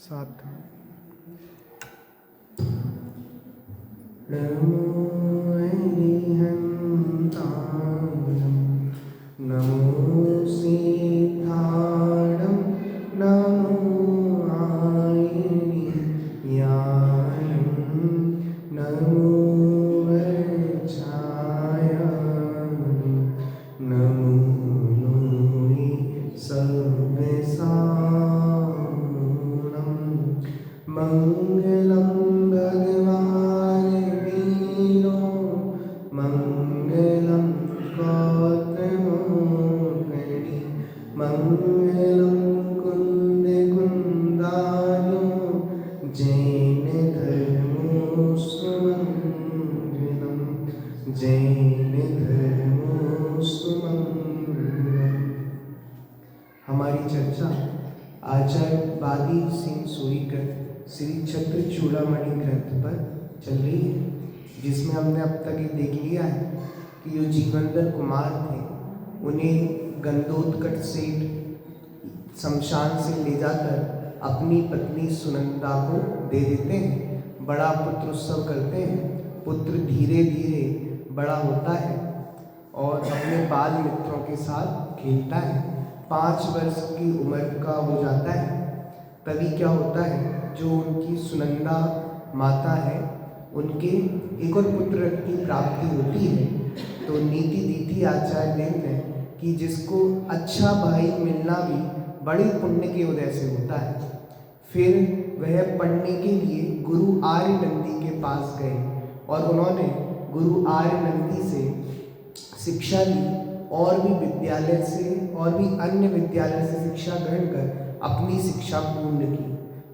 सावधान। नमो अरिहन्ताणं नमो सिद्धाणं नमो आयनियाणं नमो वज्रायाणं नमो लोहि सर्वसारणं मङ्गलं भगवान् वीरो मङ्गलं गौतमोऽग्नि मङ्गलं कुन्दकुन्दायो जैनधर्मोऽस्तु मङ्गलं जैनधर्मोऽस्तु मङ्गलम्। हमारी चर्चा आचार्य बादी सिंह सोईकर श्री छत्र चूड़ामणि ग्रंथ पर चल रही है, जिसमें हमने अब तक ये देख लिया है कि जो जीवनधर कुमार थे उन्हें गंधोत्कच सेठ शमशान से ले जाकर अपनी पत्नी सुनंदा को दे देते हैं। बड़ा पुत्र उत्सव करते हैं। पुत्र धीरे धीरे बड़ा होता है और अपने बाल मित्रों के साथ खेलता है। 5 वर्ष की उम्र का हो जाता है। तभी क्या होता है, जो उनकी सुनंदा माता है उनके एक और पुत्र की प्राप्ति होती है। तो नीति दी थी आचार्य देव ने कि जिसको अच्छा भाई मिलना भी बड़े पुण्य के उदय से होता है। फिर वह पढ़ने के लिए गुरु आर्य नंदी के पास गए और उन्होंने गुरु आर्य नंदी से शिक्षा ली और भी विद्यालय से और भी अन्य विद्यालय से शिक्षा ग्रहण कर अपनी शिक्षा पूर्ण की।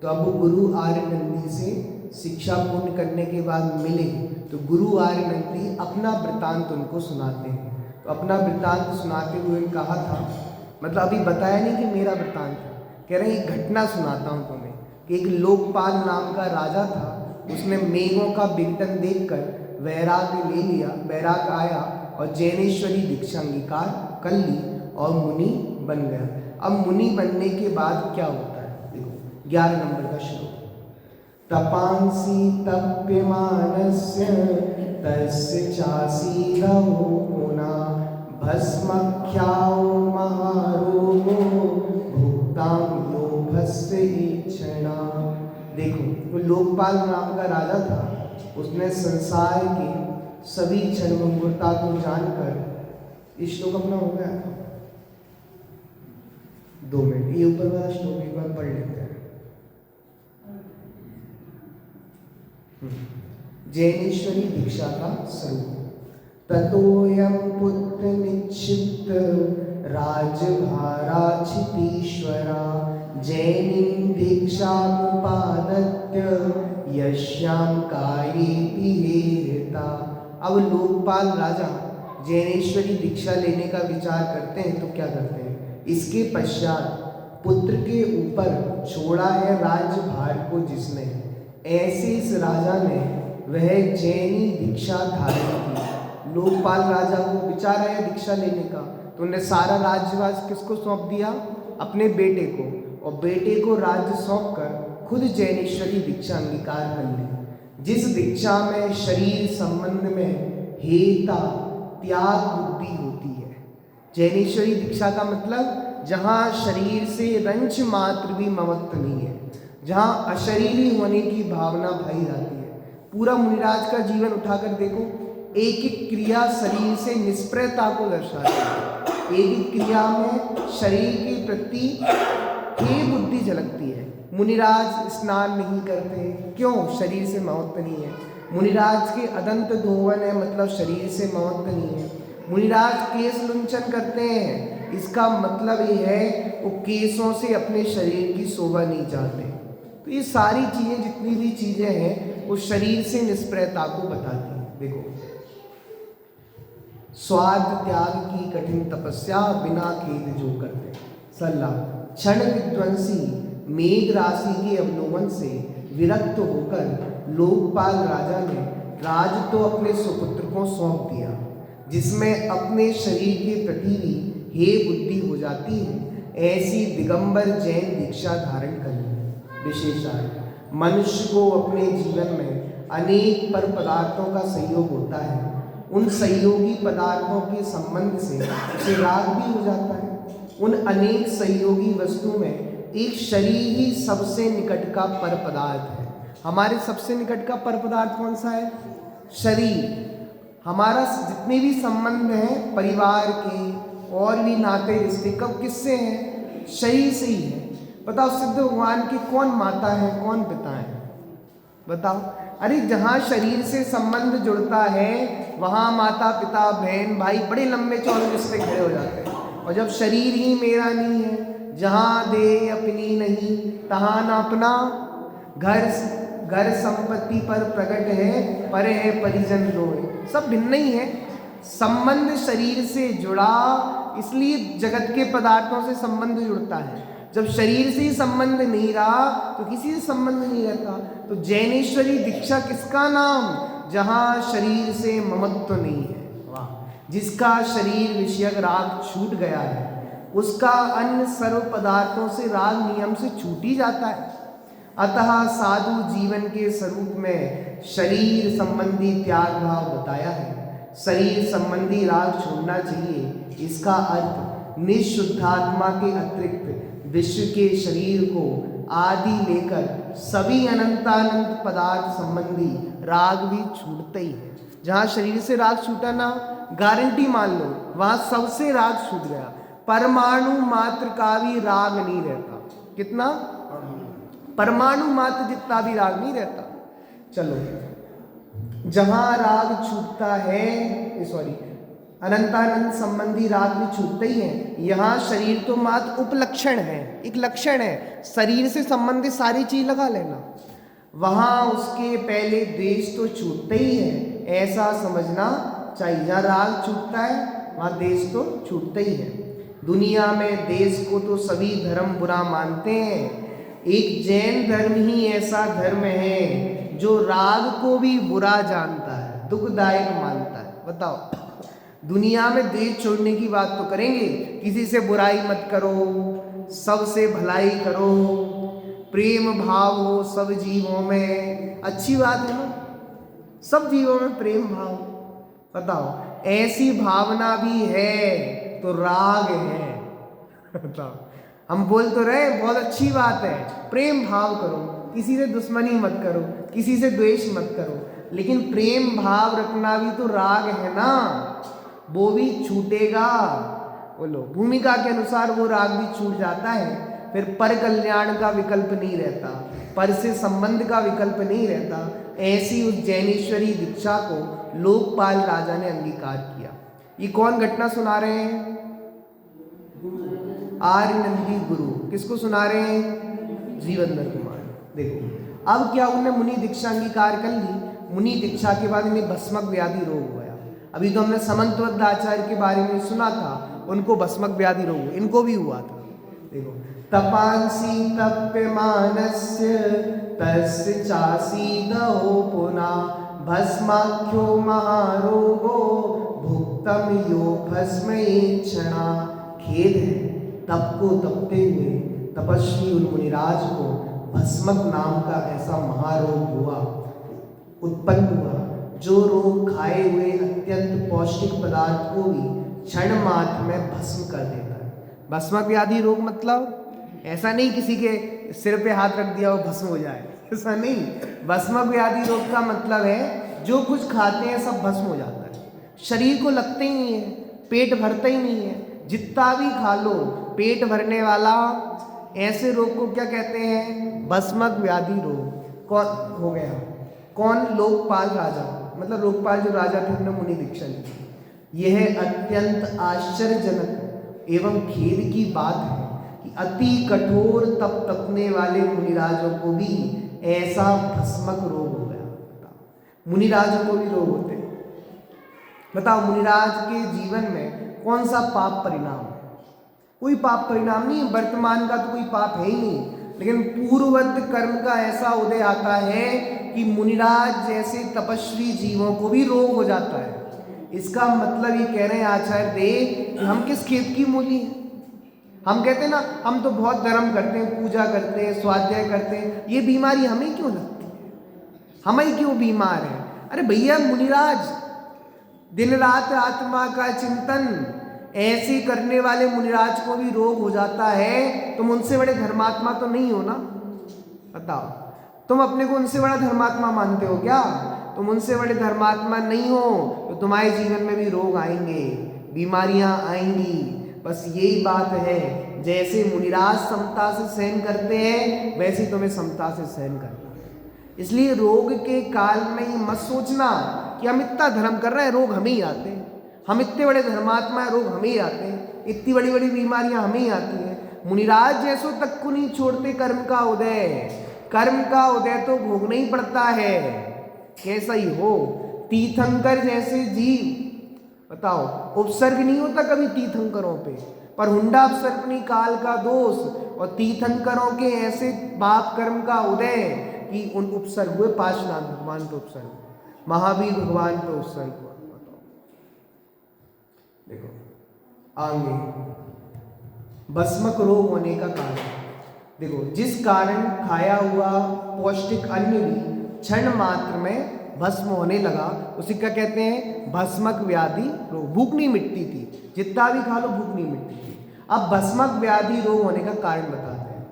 तो अब वो गुरु आर्य नंदी से शिक्षा पूर्ण करने के बाद मिले तो गुरु आर्य नंदी अपना वृत्तांत उनको सुनाते हैं। तो अपना वृत्तांत सुनाते हुए कहा था, मतलब अभी बताया नहीं कि मेरा वृत्तांत है, कह रहे हैं एक घटना सुनाता हूँ तुम्हें कि एक लोकपाल नाम का राजा था। उसने मेघों का विघटन देखकर वैराग्य ले लिया, वैराग्य आया और जैनेश्वरी दीक्षा अंगीकार कर ली और मुनि बन गया। अब मुनि बनने के बाद क्या होता है, देखो 11 नंबर का श्लोक। तपांसि तप्यमानस्य तस्य चासीदहो पुनः भस्मख्याओ महारोगो भुक्तां लोभस्य इच्छणा। देखो वो लोकपाल नाम का राजा था। उसने संसार के सभी क्षण मुहूर्ता को जानकर, इस श्लोक अपना हो गया था 2 मिनट, ये ऊपर वाला श्लोक एक बार पढ़ लेते हैं। जैनेश्वरी दीक्षा का स्वरूप। ततोयम पुत्र निक्षिप्त राजभाराचितीश्वरा जैनीं दीक्षामुपादत्य यश्यां कायेति हेता। अब लोकपाल राजा जैनेश्वरी दीक्षा लेने का विचार करते हैं तो क्या करते हैं, इसके पश्चात पुत्र के ऊपर छोड़ा है राज्यभार को जिसने, ऐसे इस राजा ने वह जैनी दीक्षा धारण की। लोकपाल राजा को विचार आया दीक्षा लेने का, तो उन्हें सारा राज्यभार किसको सौंप दिया, अपने बेटे को, और बेटे को राज्य सौंप कर खुद जैनेश्वरी दीक्षा अंगीकार कर ली। जिस दीक्षा में शरीर संबंध में हेता त्याग बुद्धि होती है। जैनेश्वरी दीक्षा का मतलब जहाँ शरीर से रंच मात्र भी ममत्व नहीं है, जहाँ अशरीरी होने की भावना भई जाती है। पूरा मुनिराज का जीवन उठाकर देखो, एक एक क्रिया शरीर से निष्प्रयता को दर्शाती है। एक एक क्रिया में शरीर के प्रति हे बुद्धि झलकती है। मुनिराज स्नान नहीं करते, क्यों, शरीर से ममत्व नहीं है। मुनिराज के अदंत धोवन है, मतलब शरीर से ममत्व नहीं है। मुनिराज केश लुंचन करते हैं, इसका मतलब ये है वो केशों से अपने शरीर की शोभा नहीं चाहते। तो ये सारी चीज़ें, जितनी भी चीज़ें हैं, वो शरीर से निष्प्रयता को बताती हैं। देखो, स्वार्थ त्याग की कठिन तपस्या बिना खेद जो करते। सल्ला, क्षण विध्वंसी मेघ राशि के अवलोकन से विरक्त होकर लोकपाल राजा ने राज तो अपने सुपुत्र को सौंप दिया, जिसमें अपने शरीर के प्रति भी हे बुद्धि हो जाती है। ऐसी दिगंबर जैन दीक्षा धारण कर ली। विशेषार्थ। मनुष्य को अपने जीवन में अनेक पर पदार्थों का संयोग होता है। उन सहयोगी पदार्थों के संबंध से उसे राग भी हो जाता है। उन अनेक सहयोगी वस्तु में एक शरीर ही सबसे निकट का पर पदार्थ है। हमारे सबसे निकट का पर पदार्थ कौन सा है? शरीर। हमारा जितने भी संबंध हैं परिवार के और भी नाते रिश्ते कब किससे हैं? शरीर से ही है। बताओ सिद्ध भगवान के कौन माता है कौन पिता है? बताओ। अरे जहाँ शरीर से संबंध जुड़ता है वहाँ माता पिता बहन भाई बड़े लंबे चौड़े रिश्ते खड़े हो जाते हैं। और जब शरीर ही मेरा नहीं है, जहाँ दे अपनी नहीं तहाँ न अपना, घर संपत्ति पर प्रकट है पर है परिजन रोए, सब भिन्न ही है। संबंध शरीर से जुड़ा, इसलिए जगत के पदार्थों से संबंध जुड़ता है। जब शरीर से ही संबंध नहीं रहा तो किसी से संबंध नहीं रहता। तो जैनेश्वरी दीक्षा किसका नाम? जहाँ शरीर से ममत्व नहीं है। वाह। जिसका शरीर विषयक राग छूट गया है उसका अन्य सर्व पदार्थों से राग नियम से छूट ही जाता है। अतः साधु जीवन के स्वरूप में शरीर संबंधी त्याग भाव बताया है। शरीर संबंधी राग छोड़ना चाहिए। इसका अर्थ निःशुद्धात्मा के अतिरिक्त विश्व के शरीर को आदि लेकर सभी अनंतानंत पदार्थ संबंधी राग भी छूटते ही है। जहाँ शरीर से राग छूटा ना, गारंटी मान लो वहाँ सबसे राग छूट गया। परमाणु मात्र का भी राग नहीं रहता। कितना? परमाणु मात्र जितना भी राग नहीं रहता। चलो, जहाँ राग छूटता है अनंतानंद संबंधी राग भी छूटते ही हैं। यहाँ शरीर तो मात्र उपलक्षण है, एक लक्षण है। शरीर से संबंधित सारी चीज लगा लेना, वहाँ उसके पहले द्वेष तो छूटते ही है, ऐसा समझना चाहिए। जहाँ राग छूटता है वहाँ देश तो छूटते ही है। दुनिया में देश को तो सभी धर्म बुरा मानते हैं। एक जैन धर्म ही ऐसा धर्म है जो राग को भी बुरा जानता है, दुखदायक मानता है। बताओ, दुनिया में द्वेष छोड़ने की बात तो करेंगे, किसी से बुराई मत करो, सबसे भलाई करो, प्रेम भाव हो सब जीवों में, अच्छी बात है ना, सब जीवों में प्रेम भाव। बताओ, ऐसी भावना भी है तो राग है। बताओ, हम बोल तो रहे बहुत अच्छी बात है, प्रेम भाव करो, किसी से दुश्मनी मत करो, किसी से द्वेष मत करो, लेकिन प्रेम भाव रखना भी तो राग है ना, वो भी छूटेगा। बोलो, भूमिका के अनुसार वो राग भी छूट जाता है। फिर पर कल्याण का विकल्प नहीं रहता, पर से संबंध का विकल्प नहीं रहता। ऐसी उस जैनेश्वरी दीक्षा को लोकपाल राजा ने अंगीकार किया। ये कौन घटना सुना रहे हैं? आर्य नंदी गुरु। किसको सुना रहे हैं? जीवनधर कुमार। देखो, अब क्या उन्हें मुनि दीक्षा अंगीकार कर ली। मुनि दीक्षा के बाद इन्हें भस्मक व्याधि रोग हुआ। अभी तो हमने समंतवद आचार्य के बारे में सुना था, उनको भस्मक व्याधि रोग, इनको भी हुआ था। देखो, तपांसी तप्यमानस्य तस्य चासीदहो पुना भस्माख्यो महारोगो भुक्तम यो भस्मेक्षणा। खेद है, तप को तपते हुए तपस्वी उन मुनिराज को भस्मक नाम का ऐसा महारोग उत्पन्न हुआ, जो रोग खाए हुए अत्यंत पौष्टिक पदार्थ को भी क्षण मात्र में भस्म कर देता है। भस्मक व्याधि रोग मतलब ऐसा नहीं किसी के सिर पे हाथ रख दिया वो भस्म हो जाए, ऐसा नहीं। भस्मक व्याधि रोग का मतलब है जो कुछ खाते हैं सब भस्म हो जाता है, शरीर को लगते ही नहीं है, पेट भरता ही नहीं है। जितना भी खा लो पेट भरने वाला, ऐसे रोग को क्या कहते हैं? भस्मक व्याधि रोग। कौन हो गया? कौन? लोकपाल राजा, मतलब लोकपाल जो राजा थे उन्होंने मुनि दीक्षा ली। यह अत्यंत आश्चर्यजनक एवं खेद की बात है कि अति कठोर तप तपने वाले मुनिराजों को भी ऐसा भस्मक रोग हो गया। मुनिराजों को भी रोग होते हैं। बताओ, मुनिराज के जीवन में कौन सा पाप परिणाम है? कोई पाप परिणाम नहीं है, वर्तमान का तो कोई पाप है ही नहीं, लेकिन पूर्ववत कर्म का ऐसा उदय आता है कि मुनिराज जैसे तपस्वी जीवों को भी रोग हो जाता है। इसका मतलब ये कह रहे हैं आचार्य देव कि हम किस खेत की मूली हैं? हम कहते हैं ना, हम तो बहुत धर्म करते हैं, पूजा करते हैं, स्वाध्याय करते हैं, ये बीमारी हमें क्यों लगती है, हमें क्यों बीमार है? अरे भैया मुनिराज, दिन रात आत्मा का चिंतन ऐसे करने वाले मुनिराज को भी रोग हो जाता है, तुम उनसे बड़े धर्मात्मा तो नहीं हो ना? बताओ, तुम अपने को उनसे बड़ा धर्मात्मा मानते हो क्या? तुम उनसे बड़े धर्मात्मा नहीं हो, तो तुम्हारे जीवन में भी रोग आएंगे, बीमारियां आएंगी। बस यही बात है, जैसे मुनिराज समता से सहन करते हैं, वैसे तुम्हें समता से सहन करना है। इसलिए रोग के काल में ये मत सोचना कि हम इतना धर्म कर रहे हैं, रोग हमें ही आते हैं, हम इतने बड़े धर्मात्मा हैं, रोग हमें ही आते हैं, इतनी बड़ी बड़ी बीमारियां हमें ही आती हैं। मुनिराज जैसो तक को नहीं छोड़ते कर्म का उदय, कर्म का उदय तो भोगना ही पड़ता है, कैसा ही हो। तीर्थंकर जैसे जीव, बताओ, उपसर्ग नहीं होता कभी तीर्थंकरों पे, पर हुंडा उपसर्ग नहीं, काल का दोष, और तीर्थंकरों के ऐसे पाप कर्म का उदय कि उन उपसर्ग हुए, पार्श्वनाथ भगवान पे उपसर्ग, महावीर भगवान पे उपसर्ग हुआ। बताओ, देखो आगे भस्मक रोग होने का कारण, देखो जिस कारण खाया हुआ पौष्टिक अन्न भी क्षण मात्र में भस्म होने लगा, उसी का कहते हैं भस्मक व्याधि रोग। भूख नहीं मिटती थी, जितना भी खा लो भूख नहीं मिटती थी। अब भस्मक व्याधि रोग होने का कारण बताते हैं।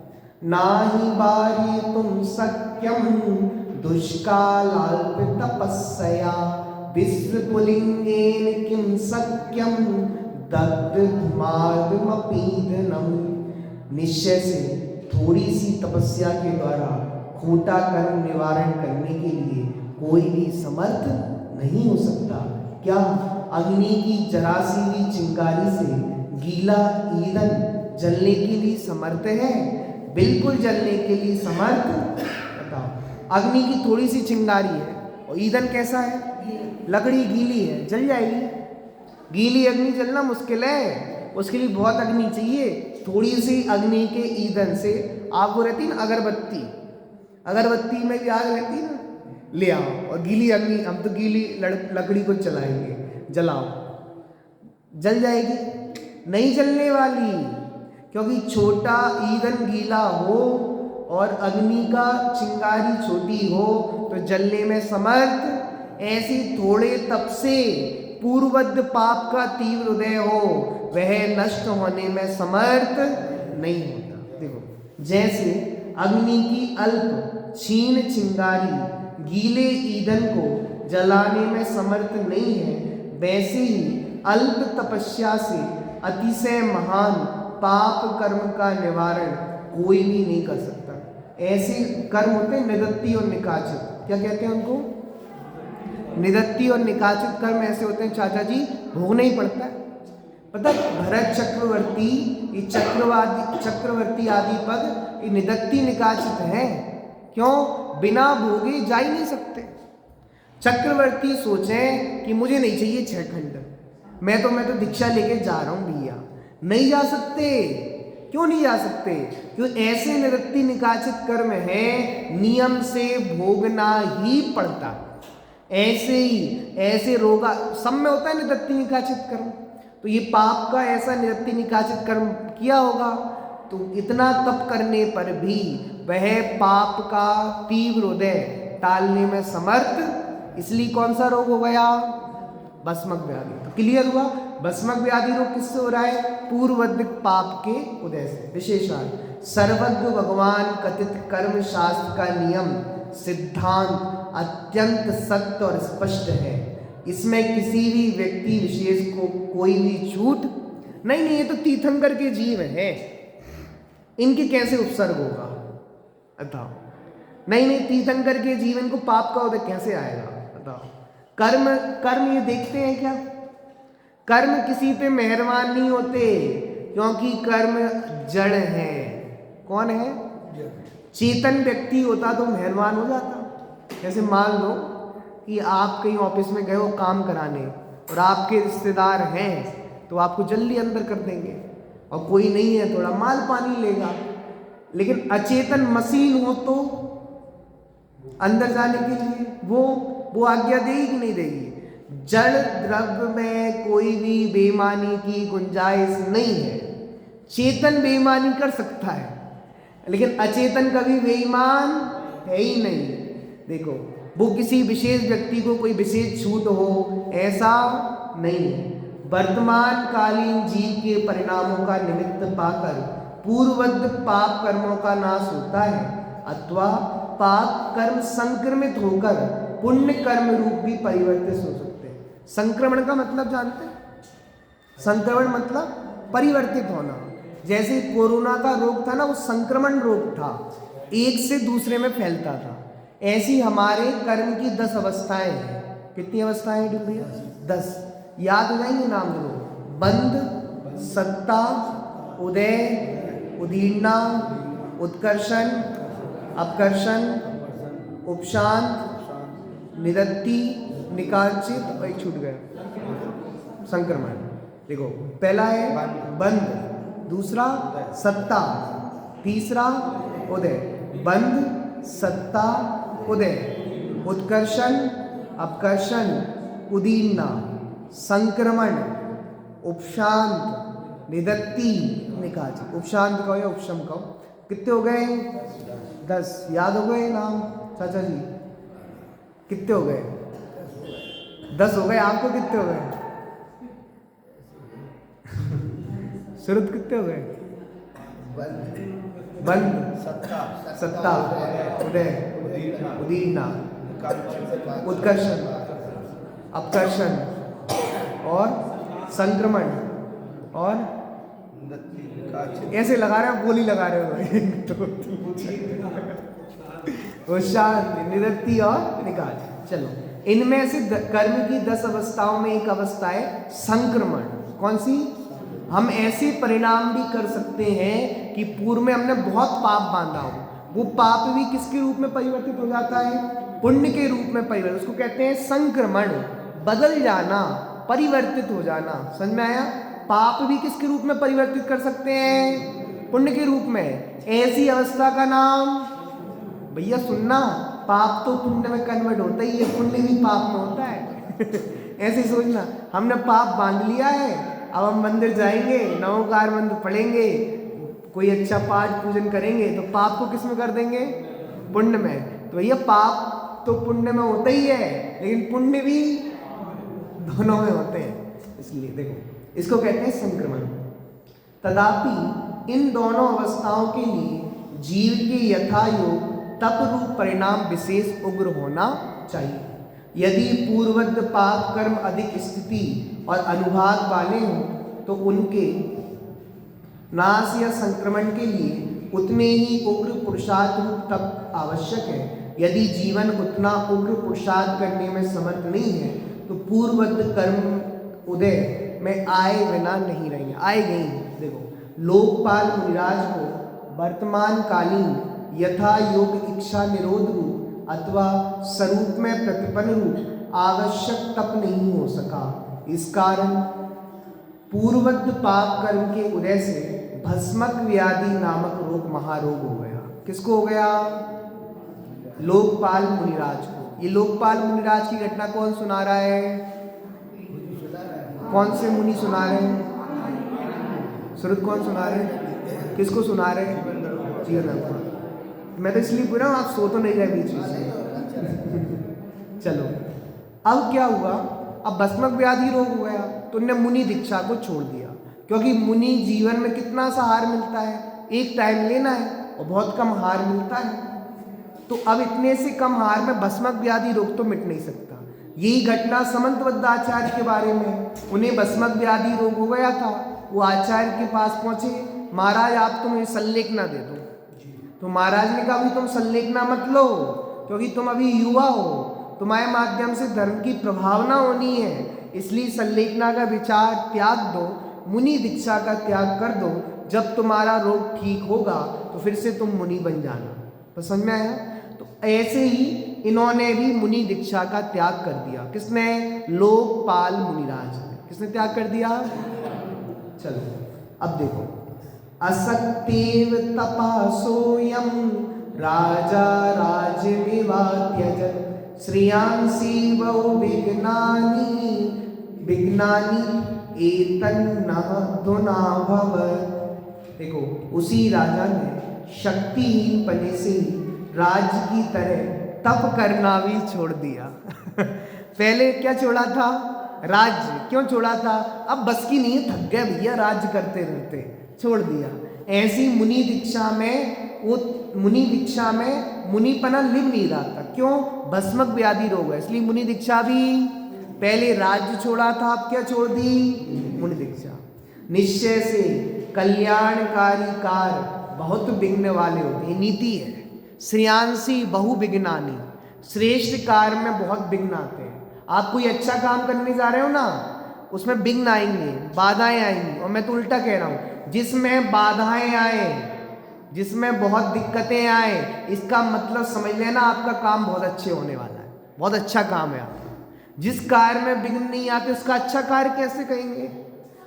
नाहि बारी तुम सक्यम दुष्कालाल्प तपस्या, विश्व पुलिंगेन किम सक्यम दग्धमार्गमपीदनम। निश्चय से थोड़ी सी तपस्या के द्वारा खोटा कर्म निवारण करने के लिए कोई भी समर्थ नहीं हो सकता। क्या अग्नि की जरा सी भी चिंगारी से गीला ईंधन जलने के लिए समर्थ है? बिल्कुल जलने के लिए समर्थ। बताओ, अग्नि की थोड़ी सी चिंगारी है और ईंधन कैसा है? लकड़ी गीली है, जल जाएगी। गीली अग्नि जलना मुश्किल है, उसके लिए बहुत अग्नि चाहिए। थोड़ी सी अग्नि के ईंधन से आपको रहती ना अगरबत्ती, अगरबत्ती में भी आग रहती ना, ले आओ और गीली अग्नि, हम तो गीली लकड़ी को चलाएंगे, जलाओ, जल जाएगी? नहीं जलने वाली, क्योंकि छोटा ईंधन गीला हो और अग्नि का चिंगारी छोटी हो तो जलने में समर्थ। ऐसी थोड़े तप से पूर्ववद पाप का तीव्र उदय हो, वह नष्ट होने में समर्थ नहीं होता। देखो, जैसे अग्नि की अल्प क्षीण चिंगारी गीले ईंधन को जलाने में समर्थ नहीं है, वैसे ही अल्प तपस्या से अतिशय महान पाप कर्म का निवारण कोई भी नहीं कर सकता। ऐसे कर्म होते हैं निदत्ती और निकाचित, क्या कहते हैं उनको? निदत्ती और निकाचित कर्म ऐसे होते हैं चाचा जी, भोगना ही पड़ता है। पता भरत चक्रवर्ती, ये चक्रवर्ती आदि पद ये निदत्ती निकाचित है। क्यों? बिना भोगे जा ही नहीं सकते। चक्रवर्ती सोचें कि मुझे नहीं चाहिए 6 खंड, मैं तो दीक्षा लेके जा रहा हूं भैया, नहीं जा सकते। क्यों नहीं जा सकते? क्यों? ऐसे निदत्ती निकाचित कर्म है, नियम से भोगना ही पड़ता। ऐसे ही ऐसे रोगा सब में होता है निदत्ती निकाचित कर्म, तो ये पाप का ऐसा निदत्ती निकाचित कर्म किया होगा, तो इतना तप करने पर भी वह पाप का तीव्र उदय टालने में समर्थ। इसलिए कौन सा रोग हो गया? भस्मक व्याधि। तो क्लियर हुआ, भस्मक व्याधि रोग किससे हो रहा है? पूर्ववद पाप के उदय से। विशेषण सर्वज्ञ भगवान कथित कर्म शास्त्र का नियम सिद्धांत अत्यंत सत्य और स्पष्ट है, इसमें किसी भी व्यक्ति विशेष को कोई भी छूट नहीं। ये तो तीर्थंकर के जीव है, इनके कैसे उपसर्ग होगा? बताओ। नहीं, तीर्थंकर के जीवन को पाप का उदय कैसे आएगा? बताओ। कर्म ये देखते हैं क्या? कर्म किसी पे मेहरबान नहीं होते, क्योंकि कर्म जड़ है। कौन है? चेतन व्यक्ति होता तो मेहरबान हो जाता। जैसे मान लो कि आप कहीं ऑफिस में गए हो काम कराने और आपके रिश्तेदार हैं तो आपको जल्दी अंदर कर देंगे, और कोई नहीं है थोड़ा माल पानी लेगा। लेकिन अचेतन मशीन हो तो अंदर जाने के लिए वो आज्ञा देगी कि नहीं देगी? जड़ द्रव्य में कोई भी बेईमानी की गुंजाइश नहीं है, चेतन बेईमानी कर सकता है, लेकिन अचेतन कभी बेईमान है ही नहीं। देखो, वो किसी विशेष व्यक्ति को कोई विशेष छूट हो ऐसा नहीं है। वर्तमान कालीन जीव के परिणामों का निमित्त पाकर पूर्ववत पाप कर्मों का नाश होता है, अथवा पाप कर्म संक्रमित होकर पुण्य कर्म रूप भी परिवर्तित हो सकते हैं। संक्रमण का मतलब जानते हैं? संक्रमण मतलब परिवर्तित होना। जैसे कोरोना का रोग था ना, वो संक्रमण रोग था, एक से दूसरे में फैलता था। ऐसी हमारे कर्म की 10 अवस्थाएं हैं। कितनी अवस्थाएं हैं भैया? 10। याद हो जाएंगे नाम जरूर। बंध, सत्ता, उदय, उदीर्णा, उत्कर्षण, अपकर्षण, उपशांत, निरत्ति, निकांचित और एक छूट गया संक्रमण। देखो, पहला है बंध, दूसरा सत्ता, तीसरा उदय। बंध, सत्ता, उदय, उत्कर्षण, अपकर्षण, उदीर्णा, संक्रमण, उपशांत, निदत्ति, निकांचित। उपशांत कहो या उपशम कहो। कितने हो गए? 10। याद हो गए नाम चाचा जी? कितने हो गए? 10 हो गए। आपको कितने हो गए? सुरत कितने हो गए? बंध, सत्ता, उदय, उदीर्णा, उत्कर्षण, अपकर्षण और संक्रमण और ऐसे लगा रहे हो, गोली लगा रहे हो। वो शांति, निरत्ति और निकाच। चलो, इनमें से कर्म की 10 अवस्थाओं में एक अवस्था है संक्रमण। कौन सी? हम ऐसे परिणाम भी कर सकते हैं कि पूर्व में हमने बहुत पाप बांधा हो, वो पाप भी किसके रूप में परिवर्तित हो जाता है? पुण्य के रूप में परिवर्तित। उसको कहते हैं संक्रमण, बदल जाना, परिवर्तित हो जाना। समझ में आया? पाप भी किसके रूप में परिवर्तित कर सकते हैं? पुण्य के रूप में। ऐसी अवस्था का नाम, भैया सुनना, पाप तो पुण्य में कन्वर्ट होता ही है, पुण्य भी पाप में होता है। ऐसे सोचना, हमने पाप बांध लिया है, अब हम मंदिर जाएंगे, नवोकार मंत्र पढ़ेंगे, कोई अच्छा पाठ पूजन करेंगे, तो पाप को किस में कर देंगे? पुण्य में। तो भैया पाप तो पुण्य में होता ही है, लेकिन पुण्य भी दोनों में होते हैं। इसलिए देखो, इसको कहते हैं संक्रमण। तदापि इन दोनों अवस्थाओं के लिए जीव के यथा योग तप रूप परिणाम विशेष उग्र होना चाहिए। यदि पूर्ववत पाप कर्म अधिक स्थिति और अनुभाग वाले हों तो उनके नाश या संक्रमण के लिए उतने ही उग्र पुरुषार्थ रूप तप आवश्यक है। यदि जीवन उतना उग्र पुरुषार्थ करने में समर्थ नहीं है तो पूर्ववत कर्म उदय में आए बिना नहीं रहेंगे, आएंगे ही। देखो, लोकपाल मुनिराज को वर्तमान कालीन यथा योग इच्छा निरोध रूप अथवा स्वरूप में प्रतिपन्न रूप आवश्यक तप नहीं हो सका। इस कारण पूर्ववत पाप कर्म के उदय से भस्मक व्याधि नामक रोग महारोग हो गया। किसको हो गया? लोकपाल मुनिराज को। ये लोकपाल मुनिराज की घटना कौन सुना रहा है? कौन से मुनि सुना रहे हैं? सुरत कौन सुना रहे हैं? किसको सुना रहे हैं? जीवन। मैं तो इसलिए पूछ रहा हूँ, आप सो तो नहीं रहे बीच बीच में। चलो, अब क्या हुआ? अब भस्मक व्याधि रोग हो गया तो उन्होंने मुनि दीक्षा को छोड़ दिया, क्योंकि मुनि जीवन में कितना सा हार मिलता है? एक टाइम लेना है और बहुत कम हार मिलता है। तो अब इतने से कम हार में भस्मक व्याधि रोग तो मिट नहीं सकता। यही घटना समंतवद आचार्य के बारे में, उन्हें भस्मक व्याधि रोग हो गया था। वो आचार्य के पास पहुंचे, महाराज आप तो मुझे संलेखना दे दो। तो महाराज ने कहा, अभी तुम संलेखना मत लो, क्योंकि तुम अभी युवा हो, तुम्हारे माध्यम से धर्म की प्रभावना होनी है, इसलिए संलेखना का विचार त्याग दो, मुनि दीक्षा का त्याग कर दो। जब तुम्हारा रोग ठीक होगा तो फिर से तुम मुनि बन जाना। तो समझ में आया? तो ऐसे ही इन्होंने भी मुनि दीक्षा का त्याग कर दिया। किसने? लोकपाल मुनिराज ने। किसने त्याग कर दिया? चलो, अब देखो, असक्तेव तपासोयम राजा राज्यमेवात्यजत् श्रेयांसी वो विज्ञानी एतन्नः धुना भवत् देखो उसी राजा ने शक्तिहीन पने से ही राज्य की तरह तप करना भी छोड़ दिया। पहले क्या छोड़ा था? राज्य। क्यों छोड़ा था? अब बस की नहीं, थक गए भैया राज्य करते रहते, छोड़ दिया। ऐसी मुनि दीक्षा में वो मुनि दीक्षा में मुनिपना लिव नहीं रहा था। क्यों? भस्मक व्याधि रोग है, इसलिए मुनि दीक्षा भी। पहले राज्य छोड़ा था, अब क्या छोड़ दी? मुनि दीक्षा। निश्चय से कल्याणकारी कार्य बहुत विघ्न वाले होते हैं, नीति है। श्रेयांसी बहु विघ्नानी, श्रेष्ठ कार्य में बहुत विघ्न आते हैं। आप कोई अच्छा काम करने जा रहे हो ना, उसमें विघ्न आएंगे, बाधाएं आएंगी। और मैं तो उल्टा कह रहा हूं, जिसमें बाधाएं आए, जिसमें बहुत दिक्कतें आए, इसका मतलब समझ लेना आपका काम बहुत अच्छे होने वाला है, बहुत अच्छा काम है आपका। जिस कार्य में विघ्न नहीं आते उसका अच्छा कार्य कैसे कहेंगे?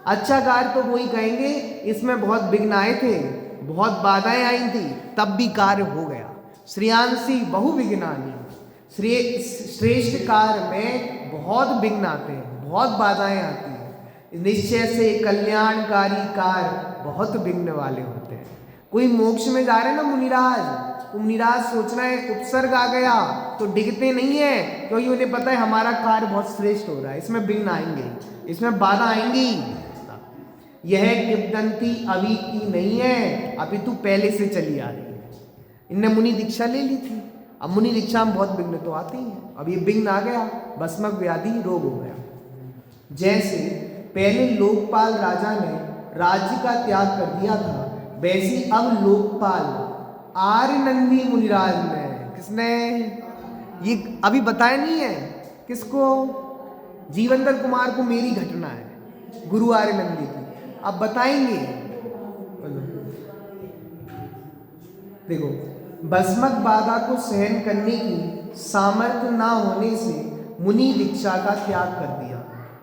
अच्छा कार्य तो वही कहेंगे इसमें बहुत विघ्न आए थे, बहुत बाधाएं आई थी, तब भी कार्य हो गया। श्रेयांसी बहु विघ्नानी, श्रेष्ठ कार्य में बहुत विघ्न आते हैं, बहुत बाधाएं आती हैं। निश्चय से कल्याणकारी कार्य बहुत विघ्न वाले होते हैं। कोई मोक्ष में जा रहे हैं ना मुनिराज, तो मुनिराज सोचना है उपसर्ग आ गया तो डिगते नहीं है, क्योंकि उन्हें पता है हमारा कार्य बहुत श्रेष्ठ हो रहा है, इसमें विघ्न आएंगे, इसमें बाधा आएंगी। यह किंवदंती अभी की नहीं है, अभी तू पहले से चली आ रही है। इनने मुनि दीक्षा ले ली थी, अब मुनि दीक्षा में बहुत विघ्न तो आती हैं। अब ये विघ्न आ गया, भस्मक व्याधि रोग हो गया। जैसे पहले लोकपाल राजा ने राज्य का त्याग कर दिया था, वैसी अब लोकपाल आर्यनंदी मुनिराज ने, किसने? ये अभी बताया नहीं है किसको? जीवंतर कुमार को मेरी घटना है, गुरु आर्यनंदी की, अब बताएंगे। देखो, भस्मक बाधा को सहन करने की सामर्थ्य ना होने से मुनि दीक्षा का त्याग कर दिया,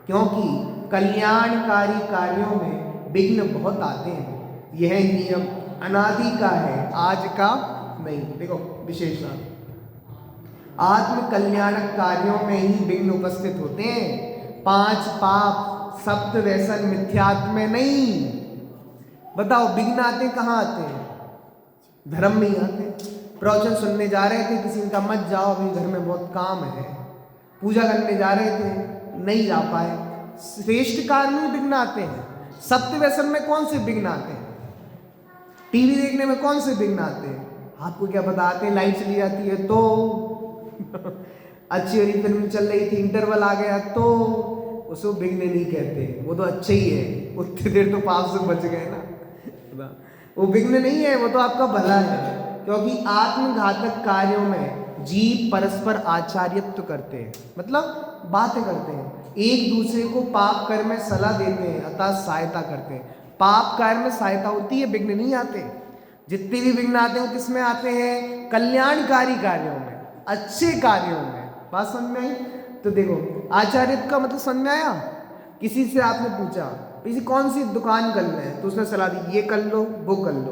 क्योंकि कल्याणकारी कार्यों में विघ्न बहुत आते हैं। यह नियम अनादि का है, आज का नहीं। देखो विशेषण, आत्म कल्याणक कार्यों में ही विघ्न उपस्थित होते हैं। 5 पाप, सप्त व्यसन, मिथ्यात्व में नहीं। बताओ विघ्न आते कहाँ आते हैं? धर्म में ही आते हैं। प्रवचन सुनने जा रहे थे, किसी का मत जाओ अभी घर में बहुत काम है। पूजा करने जा रहे थे, नहीं जा पाए। श्रेष्ठ कार्य में विघ्न आते हैं। सप्त व्यसन में कौन से विघ्न आते हैं? टीवी देखने में कौन से विघ्न आते हैं? आपको क्या पता आते हैं? लाइट चली जाती है तो अच्छी वाली फिल्म चल रही थी, इंटरवल आ गया तो उसको विघ्न नहीं कहते, वो तो अच्छे ही है, उतनी देर तो पाप से बच गए ना। वो विघ्न नहीं है, वो तो आपका भला है। क्योंकि आत्मघातक कार्यों में जीव परस्पर आचार्यत्व करते हैं, मतलब बातें करते हैं, एक दूसरे को पाप कर्म में सलाह देते हैं, अर्थात सहायता करते हैं। पाप कार्य में सहायता होती है, विघ्न नहीं आते। जितने भी विघ्न आते हैं वो किस में आते हैं? कल्याणकारी कार्यों में, अच्छे कार्यों में। बात समझ में आई? तो देखो, आचार्यत्व का मतलब समझ में आया? किसी से आपने पूछा किसी कौन सी दुकान करना है, तो उसने सलाह दी ये कर लो वो कर लो।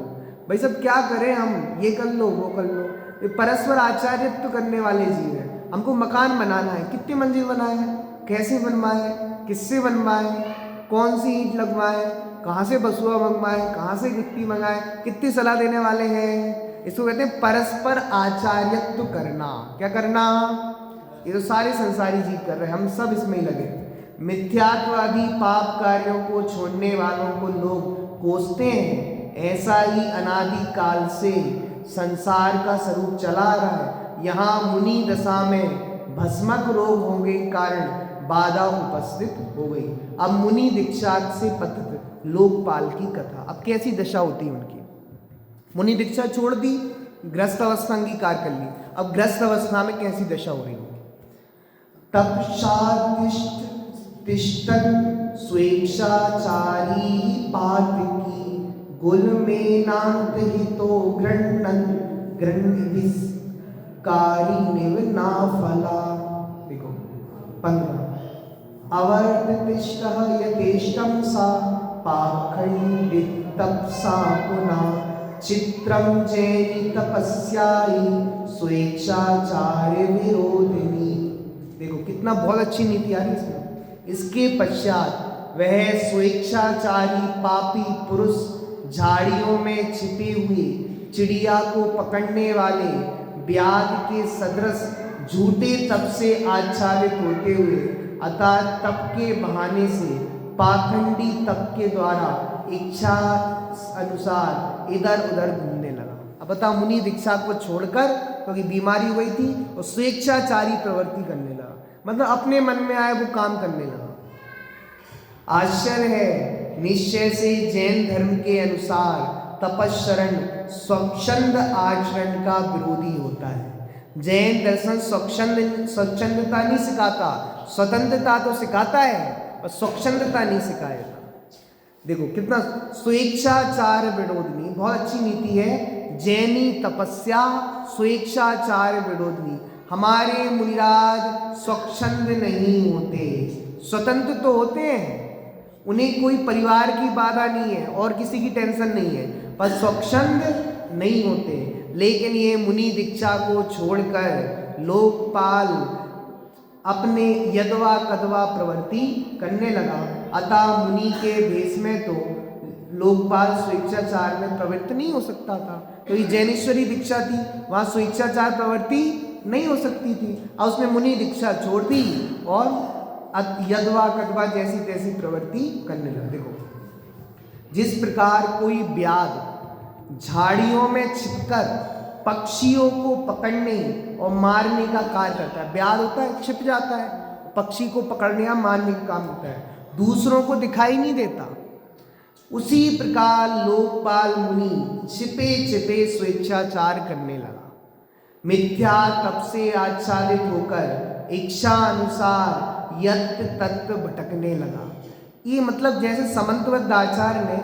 भाई सब क्या करें हम? ये कर लो वो कर लो। ये परस्पर आचार्यत्व करने वाले जीव हैं। हमको मकान बनाना है, कितनी मंजिल बनाए, कैसे बनवाए, किससे बनवाए, कौन सी ईंट लगवाए, कहाँ से बसुआ मंगवाए, कहाँ से गिट्टी मंगाए, कितनी सलाह देने वाले हैं। इसको कहते हैं परस्पर आचार्यत्व करना। क्या करना? ये तो सारे संसारी जीव कर रहे हैं, हम सब इसमें ही लगे। मिथ्यात्वादी पाप कार्यों को छोड़ने वालों को लोग कोसते हैं। ऐसा ही अनादि काल से संसार का स्वरूप चला रहा है। यहाँ मुनि दशा में भस्मक रोग होने के कारण बाधा उपस्थित हो गई। अब मुनि दीक्षा से पतित लोकपाल की कथा। अब कैसी दशा होती है उनकी? मुनि दीक्षा छोड़ दी, ग्रस्त अवस्था अंगीकार कर ली, अब ग्रस्त अवस्था में कैसी दशा हो रही होगी? तपशातिष्ठ तिष्ठन् स्वेच्छाचारी पातकी गुल में नांत हितो गृह्णन् गृह्णिस्कारिणिव ना फला। देखो 15 अवर्तिष्ठः यथेष्टं सा पाखंडित तपसा पुनः चित्रं जैनि तपस्यायि स्वेच्छाचार्य विरोधिनी। देखो कितना बहुत अच्छी नीति आ रही है इसमें। इसके पश्चात वह स्वेच्छाचारी पापी पुरुष झाड़ियों में छिपे हुए चिड़िया को पकड़ने वाले व्याध के सदृश झूठे तप से आच्छादित होते हुए अतः तप के बहाने से पाखंडी तप के द्वारा इच्छा अनुसार इधर उधर घूमने लगा। अब बताओ, मुनि दीक्षा को छोड़कर, क्योंकि बीमारी हुई थी, और स्वेच्छाचारी प्रवृत्ति करने लगा, मतलब अपने मन में आए वो काम करने लगा। आश्चर्य है, निश्चय से जैन धर्म के अनुसार तपश्चरण स्वच्छंद आचरण का विरोधी होता है। जैन दर्शन स्वच्छंदता नहीं सिखाता, स्वतंत्रता तो सिखाता है और स्वच्छंदता नहीं सिखाएगा। देखो कितना स्वेच्छाचार विरोधनी, बहुत अच्छी नीति है। जैनी तपस्या स्वेच्छाचार विरोधनी। हमारे मुनिराज स्वच्छंद नहीं होते, स्वतंत्र तो होते हैं, उन्हें कोई परिवार की बाधा नहीं है और किसी की टेंशन नहीं है, पर स्वच्छंद नहीं होते। लेकिन ये मुनि दीक्षा को छोड़कर लोकपाल अपने यदवा कदवा प्रवृत्ति करने लगा। अतः मुनि के भेष में तो लोकपाल स्वेच्छाचार में प्रवृत्त नहीं हो सकता था, क्योंकि जैनेश्वरी दीक्षा थी, वहाँ स्वेच्छाचार प्रवृत्ति नहीं हो सकती थी। और उसने मुनि दीक्षा छोड़ दी और यदवा कदवा जैसी तैसी प्रवृत्ति करने लगा। देखो, जिस प्रकार कोई व्याध झाड़ियों में छिपकर पक्षियों को पकड़ने और मारने का कार्य करता है, व्याध होता है छिप जाता है, पक्षी को पकड़ने या मारने का काम होता है, दूसरों को दिखाई नहीं देता। उसी प्रकार लोकपाल मुनि छिपे छिपे स्वेच्छाचार करने लगा। मिथ्या तप से आच्छादित होकर इच्छा अनुसार यत्र तत्र भटकने लगा। ये मतलब जैसे समंतवत आचार्य ने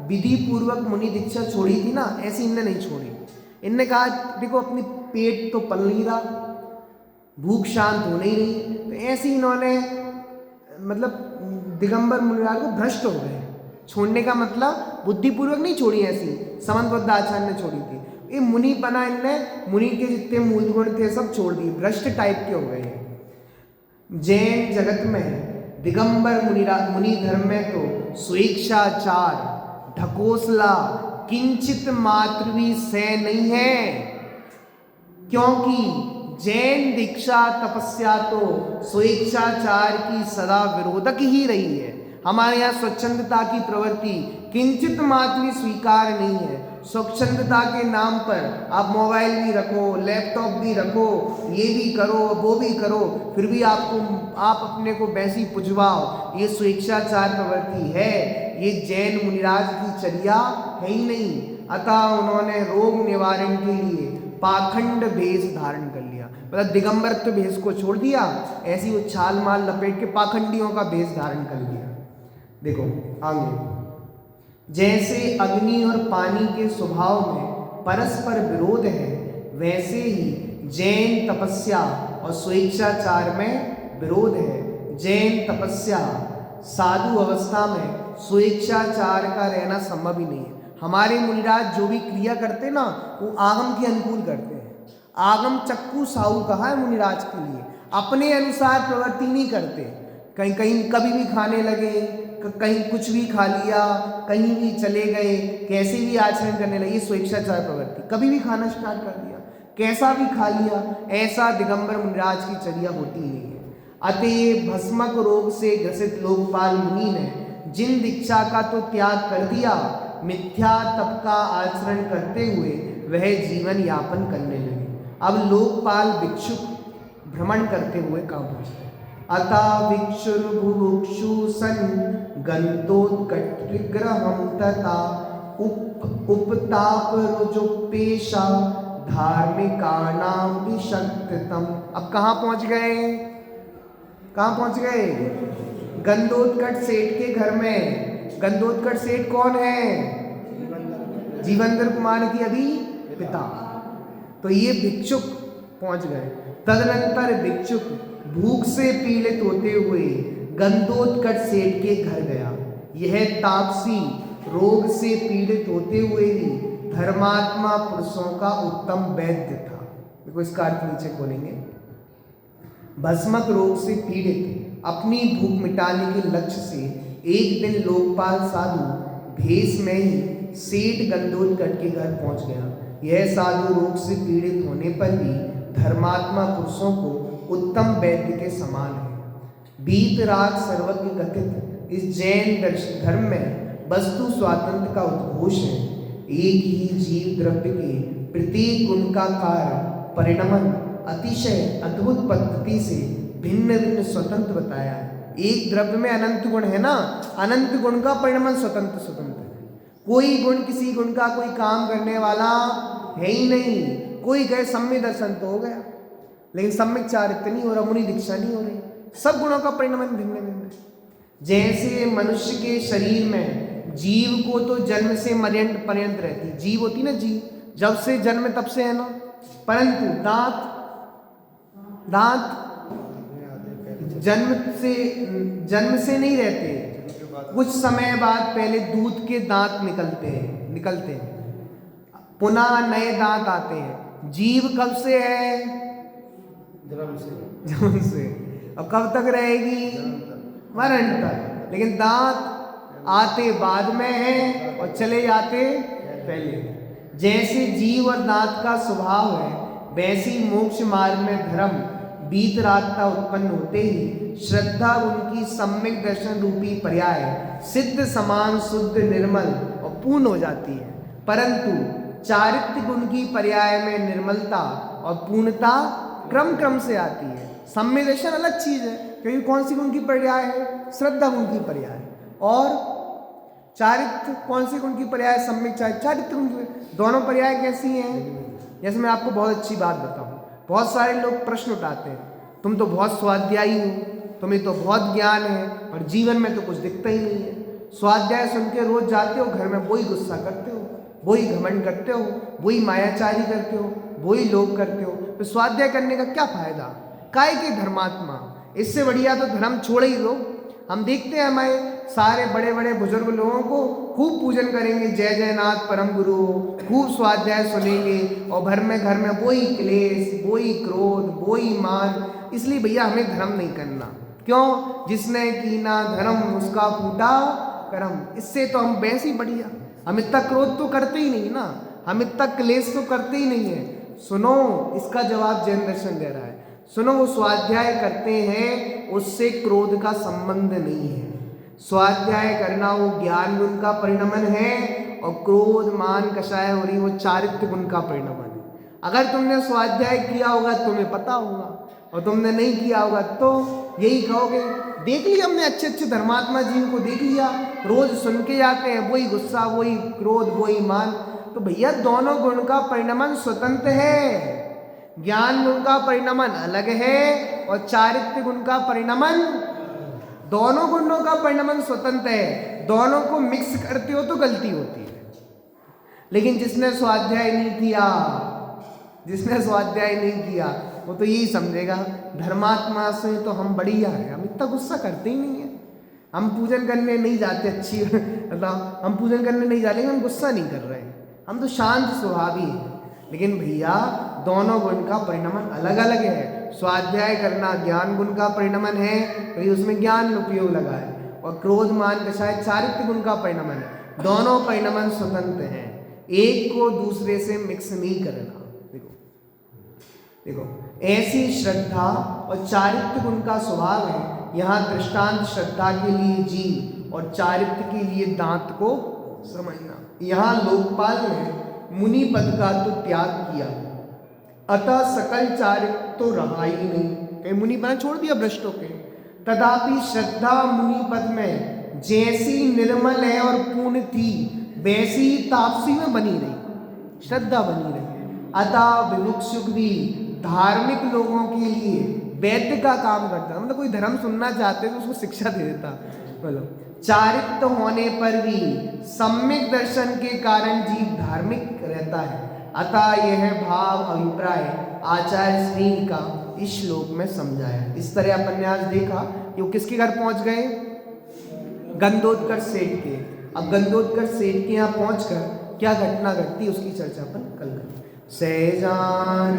विधि पूर्वक मुनि दीक्षा छोड़ी थी ना, ऐसी इनने नहीं छोड़ी। इनने कहा देखो अपनी पेट तो पल नहीं रहा, भूख शांत हो नहीं रही, तो ऐसे इन्होंने मतलब दिगंबर मुनिराज को भ्रष्ट हो गए। छोड़ने का मतलब बुद्धिपूर्वक नहीं छोड़ी, ऐसी समंतवत आचार्य ने छोड़ी थी। ये मुनि बना, इनने मुनि के जितने मूल गुण थे सब छोड़ दिए, भ्रष्ट टाइप के हो गए। जैन जगत में दिगंबर मुनि धर्म में तो स्वेच्छाचार ढकोसला किंचित मात्र भी सह नहीं है, क्योंकि जैन दीक्षा तपस्या तो स्वेच्छाचार की सदा विरोधक ही रही है। हमारे यहाँ स्वच्छंदता की प्रवृत्ति किंचित मात्र भी स्वीकार नहीं है। स्वच्छंदता के नाम पर आप मोबाइल भी रखो, लैपटॉप भी रखो, ये भी करो वो भी करो, फिर भी आप अपने को वैसी पुजवाओ, ये स्वेच्छाचार प्रवृत्ति है। ये जैन मुनिराज की चर्या है ही नहीं। अतः उन्होंने रोग निवारण के लिए पाखंड भेष धारण कर लिया, मतलब दिगंबरत्व भेष को छोड़ दिया, ऐसी उछाल माल लपेट के पाखंडियों का भेष धारण कर लिया। देखो आगे, जैसे अग्नि और पानी के स्वभाव में परस्पर विरोध है, वैसे ही जैन तपस्या और स्वेच्छाचार में विरोध है। जैन तपस्या साधु अवस्था में स्वेच्छाचार का रहना संभव ही नहीं है। हमारे मुनिराज जो भी क्रिया करते ना, वो आगम के अनुकूल करते हैं। आगम चक्कू साहू कहा है मुनिराज के लिए, अपने अनुसार प्रवृत्ति नहीं करते। कहीं कहीं कभी भी खाने लगे, कहीं कुछ भी खा लिया, कहीं भी चले गए, कैसे भी आचरण करने लगे, स्वेच्छाचार प्रवृत्ति। कभी भी खाना स्टार्ट कर दिया, कैसा भी खा लिया, ऐसा दिगंबर मुनिराज की चर्या होती नहीं है। अतएव भस्मक रोग से ग्रसित लोकपाल मुनि ने जिन दीक्षा का तो त्याग कर दिया, मिथ्या तप का आचरण करते हुए वह जीवन यापन करने लगे। अब लोकपाल भिक्षुक भ्रमण करते हुए कहाँ पहुँचते? अतः भिक्षुर्भुभुक्षु सन् गन्तोत्कटविग्रहं तथा उपताप रुजुपेशा धार्मिकानां विशक्ततम। अब कहाँ पहुँच गए? कहाँ पहुँच गए? गंधोत्कट सेठ के घर में। गंधोत्कट सेठ कौन है? जीवंदर कुमार की अभी पिता। तो ये भिक्षुक पहुँच गए। तदनंतर भिक्षुक भूख से पीड़ित होते हुए गंधोत्कट सेठ के घर गया। यह तापसी रोग से पीड़ित होते हुए ही धर्मात्मा पुरुषों का उत्तम वैद्य था। देखो इसका अर्थ नीचे खोलेंगे। भस्मक रोग से पीड़ित अपनी भूख मिटाने के लक्ष्य से एक दिन लोकपाल साधु भेष में ही सेठ गंधोदकर के घर पहुंच गया। यह साधु रोग से पीड़ित होने पर भी धर्मात्मा पुरुषों को उत्तम वैद्य के समान है। वीतराग सर्वज्ञ कथित इस जैन धर्म में वस्तु स्वातंत्र का उद्घोष है। एक ही जीव द्रव्य के प्रत्येक गुण का कार्य परिणमन अतिशय अद्भुत पद्धति से भिन्न भिन्न स्वतंत्र बताया है। एक द्रव्य में अनंत गुण है ना, अनंत गुण का परिणमन स्वतंत्र स्वतंत्र है। कोई गुण किसी गुण का कोई काम करने वाला है ही नहीं। कोई कहे सम्यक दर्शन तो हो गया, लेकिन सम्यक चारित्र नहीं हो रहा, मुनि दीक्षा नहीं हो रही। सब गुणों का परिणमन भिन्न भिन्न है। जैसे मनुष्य के शरीर में जीव को तो जन्म से मरण पर्यंत रहती, जीव होती ना, जीव जब से जन्म तब से है ना, परंतु दांत जन्म से नहीं रहते, कुछ समय बाद पहले दूध के दांत निकलते हैं, पुनः नए दांत आते हैं। जीव कब से है? जन्म से। अब कब तक रहेगी? मरण तक। लेकिन दांत आते बाद में है और चले जाते पहले। जैसे जीव और दांत का स्वभाव है, वैसी मोक्ष मार्ग में धर्म वीतरागता उत्पन्न होते ही श्रद्धा उनकी सम्यक दर्शन रूपी पर्याय सिद्ध समान शुद्ध निर्मल और पूर्ण हो जाती है। परंतु चारित्र्य गुण की पर्याय में निर्मलता और पूर्णता क्रम क्रम से आती है। सम्यक दर्शन अलग चीज है, क्योंकि कौन सी गुण की पर्याय है? श्रद्धा गुण की पर्याय। और चारित्र्य कौन सी गुण की पर्याय? सम्यक चारित्र्य गुण की। दोनों पर्याय कैसी हैं? जैसे मैं आपको बहुत अच्छी बात बताऊं, बहुत सारे लोग प्रश्न उठाते हैं, तुम तो बहुत स्वाध्यायी हो, तुम्हें तो बहुत ज्ञान है, पर जीवन में तो कुछ दिखता ही नहीं है। स्वाध्याय सुन के रोज जाते हो, घर में वही गुस्सा करते हो, वही घमंड करते हो, वही मायाचारी करते हो, वही लोभ करते हो। तो स्वाध्याय करने का क्या फायदा? काय के धर्मात्मा? इससे बढ़िया तो धर्म छोड़ ही दो। हम देखते हैं हमारे सारे बड़े बड़े बुजुर्ग लोगों को खूब पूजन करेंगे, जय जयनाथ परम गुरु, खूब स्वाध्याय सुनेंगे, और घर में वही क्लेश, वही क्रोध, वही मान। इसलिए भैया हमें धर्म नहीं करना। क्यों? जिसने कीना धर्म उसका फूटा कर्म। इससे तो हम वैसे ही बढ़िया, हम इतना क्रोध तो करते ही नहीं ना, हम इतना क्लेश तो करते ही नहीं है। सुनो, इसका जवाब जैन दर्शन दे रहा है। सुनो, वो स्वाध्याय करते हैं, उससे क्रोध का संबंध नहीं है। स्वाध्याय करना वो ज्ञान गुण का परिणमन है, और क्रोध मान कषाय हो रही वो चारित्र्य गुण का परिणमन है। अगर तुमने स्वाध्याय किया होगा तुम्हें पता होगा, और तुमने नहीं किया होगा तो यही कहोगे, देख लिया हमने अच्छे अच्छे धर्मात्मा जीव को देख लिया, रोज सुन के जाते हैं, वही गुस्सा, वही क्रोध, वही मान। तो भैया दोनों गुण का परिणमन स्वतंत्र है। ज्ञान गुण का परिणमन अलग है और चारित्र्य गुण का परिणमन, दोनों गुणों का परिणमन स्वतंत्र है। दोनों को मिक्स करते हो तो गलती होती है। लेकिन जिसने स्वाध्याय नहीं किया वो तो यही समझेगा धर्मात्मा से तो हम बढ़िया है, हम इतना गुस्सा करते ही नहीं है, हम पूजन करने नहीं जाते, अच्छी मतलब हम पूजन करने नहीं जा रहे, हम गुस्सा नहीं कर रहे हैं, हम तो शांत स्वभावी हैं। लेकिन भैया दोनों गुण का परिणमन अलग अलग है। स्वाध्याय करना ज्ञान गुण का परिणमन है, तो उसमें ज्ञान उपयोग लगा है, और क्रोध मान कषाय चारित्र्य गुण का परिणमन है। दोनों परिणमन स्वतंत्र हैं, एक को दूसरे से मिक्स नहीं करना। देखो ऐसी श्रद्धा और चारित्र्य गुण का स्वभाव है। यहाँ दृष्टांत श्रद्धा के लिए जीव और चारित्र्य के लिए दांत को समझना। यहाँ लोकपाल ने मुनि पद का तो त्याग किया, अतः सकल चारित्र्य तो रहा ही नहीं, कहीं मुनि बना छोड़ दिया भ्रष्टों के। तथापि श्रद्धा मुनि पद में जैसी निर्मल है और पूर्ण थी, वैसी तापसी में बनी रही, श्रद्धा बनी रही। अतः विमुक्षुक भी धार्मिक लोगों के लिए वैद्य का काम करता, मतलब कोई धर्म सुनना चाहते तो उसको शिक्षा दे देता। मतलब चारित्र्य होने पर भी सम्यक दर्शन के कारण जीव धार्मिक रहता है। अतः यह भाव अभिप्राय आचार्य श्री का इस श्लोक में समझाया। इस तरह उपन्यास देखा कि वो किसके घर पहुंच गए? गंधोदकर सेठ के। अब गंधोदकर सेठ के यहाँ पहुंचकर क्या घटना घटती उसकी चर्चा अपन कल करें। सहजान